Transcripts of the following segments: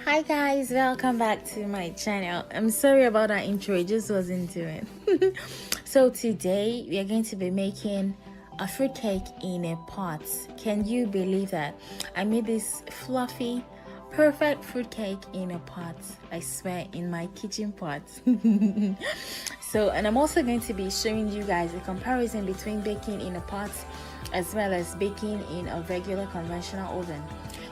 Hi guys, welcome back to my channel. I'm sorry about that intro, it just wasn't doing. So today we are going to be making a fruit cake in a pot. Can you believe that? I made this fluffy, perfect fruit cake in a pot. I swear, in my kitchen pot. So, and I'm also going to be showing you guys a comparison between baking in a pot as well as baking in a regular conventional oven.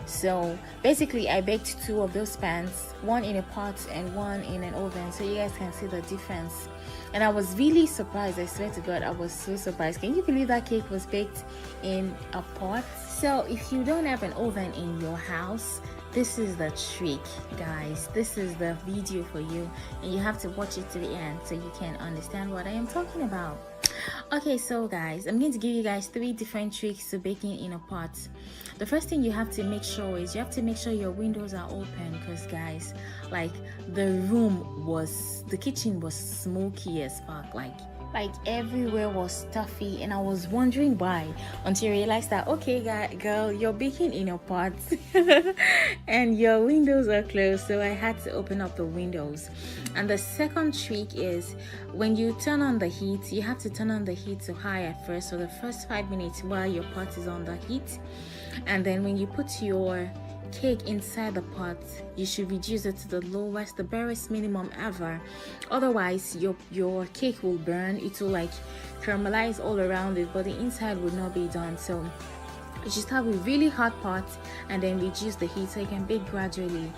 So basically I baked two of those pans, one in a pot and one in an oven, so you guys can see the difference. And I was really surprised, I swear to God, I was so surprised. Can you believe that cake was baked in a pot? So if you don't have an oven in your house, this is the trick, guys. This is the video for you, and you have to watch it to the end so you can understand what I am talking about. Okay, so guys, I'm going to give you guys 3 different tricks to baking in a pot. The first thing you have to make sure is you have to make sure your windows are open, because guys, like the kitchen was smoky as fuck, like everywhere was stuffy, and I was wondering why, until I realized that, okay girl, you're baking in a pot and your windows are closed, so I had to open up the windows. And the second trick is when you turn on the heat, you have to turn on the heat to high at first, so the first 5 minutes while your pot is on the heat, and then when you put your cake inside the pot, you should reduce it to the lowest, the barest minimum ever. Otherwise your cake will burn. It will like caramelize all around it, but the inside would not be done. So you just have a really hot pot and then reduce the heat so you can bake gradually.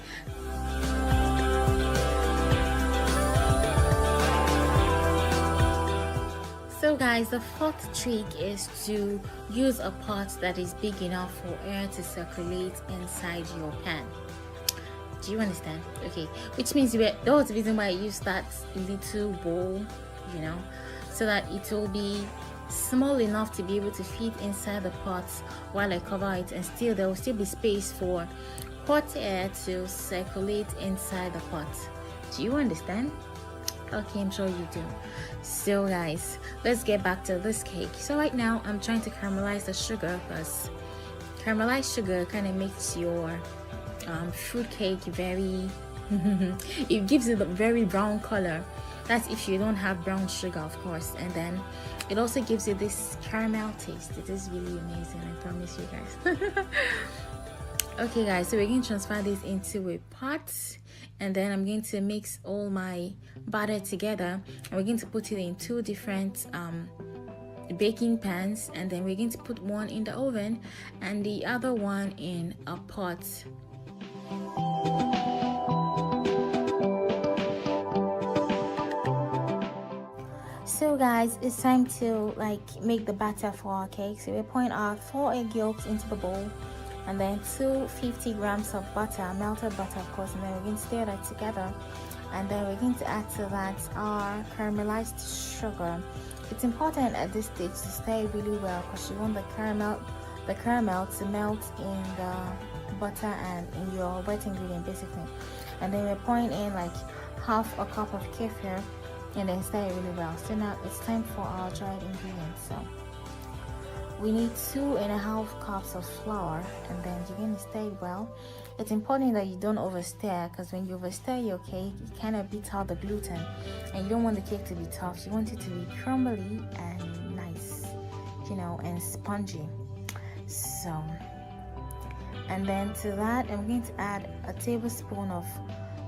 So guys, the fourth trick is to use a pot that is big enough for air to circulate inside your pan. Do you understand? Okay, which means that was the reason why I used that little bowl, so that it will be small enough to be able to fit inside the pot while I cover it, and still there will still be space for hot air to circulate inside the pot. Do you understand? Okay, I'm sure you do. So guys, let's get back to this cake. So right now I'm trying to caramelize the sugar, because caramelized sugar kind of makes your fruit cake very it gives it a very brown color. That's if you don't have brown sugar, of course. And then it also gives you this caramel taste. It is really amazing, I promise you guys. Okay guys, so we're going to transfer this into a pot, and then I'm going to mix all my batter together, and we're going to put it in 2 different baking pans, and then we're going to put one in the oven and the other one in a pot. So guys, it's time to make the batter for our cake. So we're pouring our 4 egg yolks into the bowl, and then 250 grams of butter, melted butter of course, and then we're going to stir that together, and then we're going to add to that our caramelized sugar. It's important at this stage to stir it really well, because you want the caramel to melt in the butter and in your wet ingredient basically. And then we're pouring in like half a cup of kefir, and then stir it really well. So now it's time for our dried ingredients. So we need 2.5 cups of flour, and then you're going to stir it well. It's important that you don't overstir, because when you overstir your cake, it kind of beats out the gluten, and you don't want the cake to be tough. You want it to be crumbly and nice, and spongy. So, and then to that, I'm going to add a tablespoon of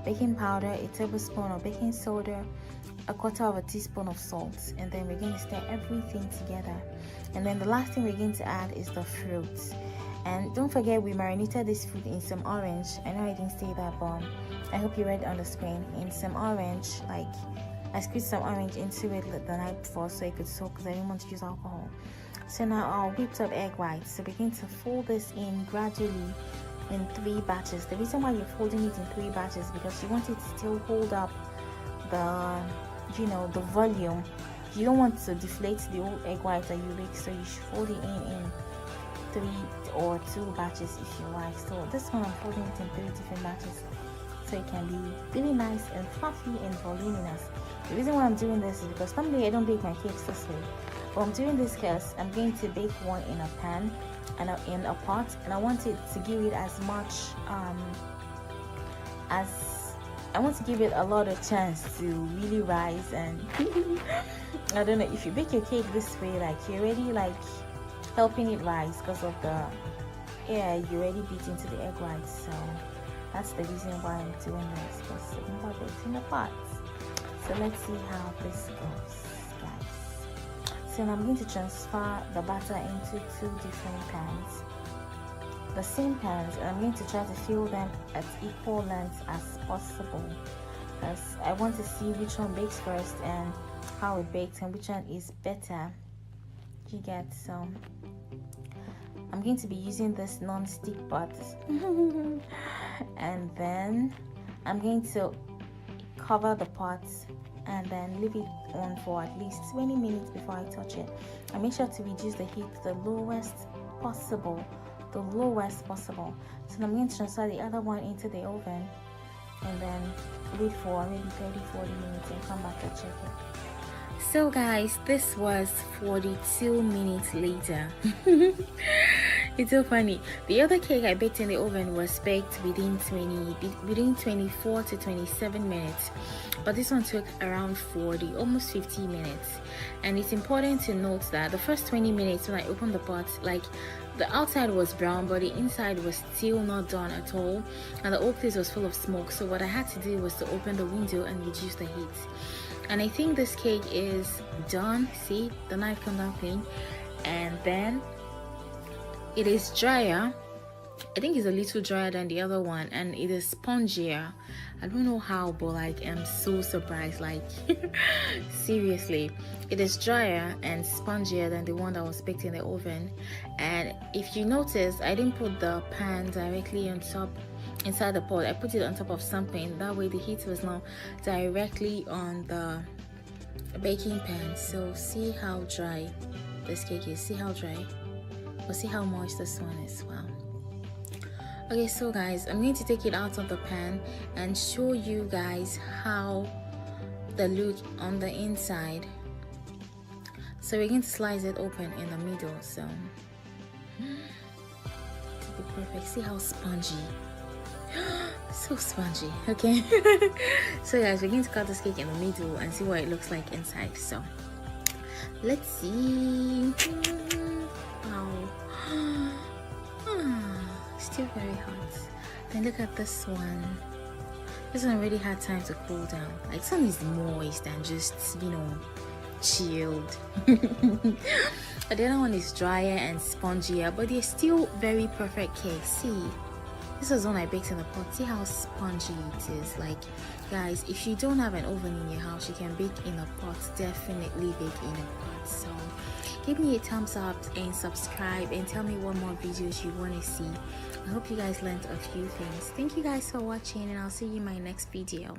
baking powder, a tablespoon of baking soda, a 1/4 teaspoon of salt, and then we're going to stir everything together. And then the last thing we're going to add is the fruits. And don't forget, we marinated this fruit in some orange. I know I didn't say that, but I hope you read on the screen. In some orange, like I squeezed some orange into it the night before so it could soak, because I didn't want to use alcohol. So now our whipped up egg whites. So we're going to fold this in gradually in 3 batches. The reason why you're folding it in 3 batches is because you want it to still hold up the volume. You don't want to deflate the old egg whites that you bake, so you should fold it in 3 or 2 batches if you like. So this one I'm folding it in 3 different batches, so it can be really nice and fluffy and voluminous. The reason why I'm doing this is because normally I don't bake my cakes this way, but I'm doing this because I'm going to bake one in a pan and in a pot, and I want it to give it as much as I want to give it a lot of chance to really rise. And I don't know, if you bake your cake this way, like you're already like helping it rise because of the air you already beat into the egg whites. So that's the reason why I'm doing this, because I'm about it in the pot. So let's see how this goes, guys. So I'm going to transfer the batter into 2 different pans, the same pans, and I'm going to try to fill them at equal lengths as possible, because I want to see which one bakes first and how it bakes and which one is better. You get, so I'm going to be using this non-stick pot and then I'm going to cover the pot and then leave it on for at least 20 minutes before I touch it. And make sure to reduce the heat to the lowest possible. So I'm going to transfer the other one into the oven and then wait for maybe 30-40 minutes and come back and check it. So guys, this was 42 minutes later. It's so funny. The other cake I baked in the oven was baked within 24 to 27 minutes, but this one took around 40, almost 50 minutes. And it's important to note that the first 20 minutes when I opened the pot, like the outside was brown but the inside was still not done at all, and the whole place was full of smoke. So what I had to do was to open the window and reduce the heat. And I think this cake is done. See, the knife come down clean, and then it is drier. I think it's a little drier than the other one, and it is spongier. I don't know how, but like I'm so surprised, like seriously, it is drier and spongier than the one that was baked in the oven. And if you notice, I didn't put the pan directly on top inside the pot. I put it on top of something, that way the heat was not directly on the baking pan. So see how dry this cake is, see how dry, or see how moist this one is. Wow. Okay, so guys, I'm going to take it out of the pan and show you guys how the look on the inside. So we're going to slice it open in the middle, so to be perfect. See how spongy, so spongy. Okay. So guys, we're going to cut this cake in the middle and see what it looks like inside. So let's see. Wow. Still very hot. Then look at this one. This one already had time to cool down. Like, some is moist and just, you know, chilled. But the other one is drier and spongier, but they're still very perfect cakes. See, this was one I baked in the pot. See how spongy it is. Like, guys, if you don't have an oven in your house, you can bake in a pot. Definitely bake in a pot. So give me a thumbs up and subscribe and tell me what more videos you want to see. I hope you guys learned a few things. Thank you guys for watching, and I'll see you in my next video.